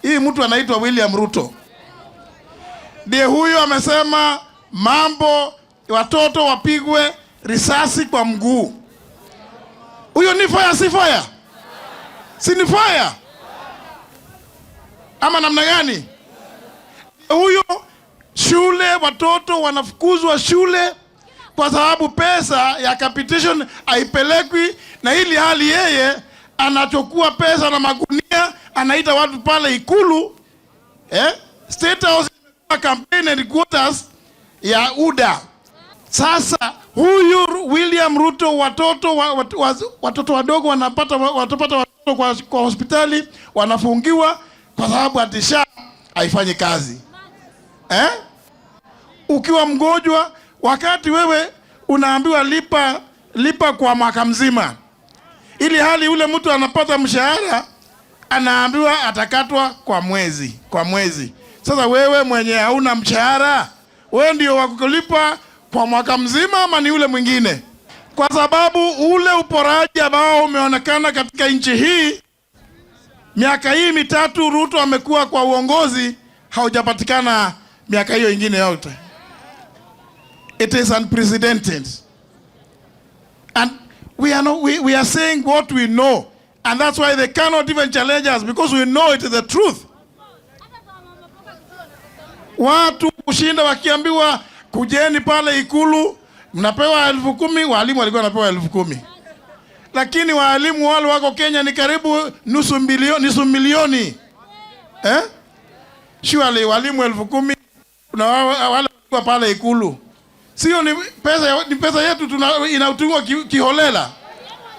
Hii mtu anaitwa William Ruto. Ndiye huyo amesema mambo watoto wapigwe risasi kwa mguu. Huyo ni fire si fire? Si ni fire? Ama namna gani? Huyo shule watoto wanafukuzwa shule kwa sababu pesa ya capitation haipelekwi, na ili hali yeye anachukua pesa na magunia anaita watu pale Ikulu. State House campaign headquarters ya UDA. Sasa huyu William Ruto watoto wadogo watapata watoto kwa hospitali wanafungiwa kwa sababu atisha haifanyi kazi. Ukiwa mgonjwa wakati wewe unaambiwa lipa kwa mwaka mzima, ili hali ule mtu anapata mshahara anaambiwa atakatwa kwa mwezi. Sasa wewe mwenye hauna mshahara, wewe ndio wakulipa kwa mwaka mzima ama ni ule mwingine? Kwa sababu ule uporaji ambao umeonekana katika nchi hii miaka hii mitatu Ruto amekuwa kwa uongozi haujapatikana miaka hiyo ingine yote. It is unprecedented. And we are saying what we know, and that's why they cannot even challenge us, because we know it is the truth. Watu kushinda wakiambiwa kujeni pale Ikulu mnapewa 10,000, walimu walikuwa wanapewa 10,000. Lakini walimu wale wako Kenya ni karibu nusu milioni. Surely walimu 10,000 na wale walikuwa pale Ikulu. Sio ni pesa yetu inatumwa kiholela.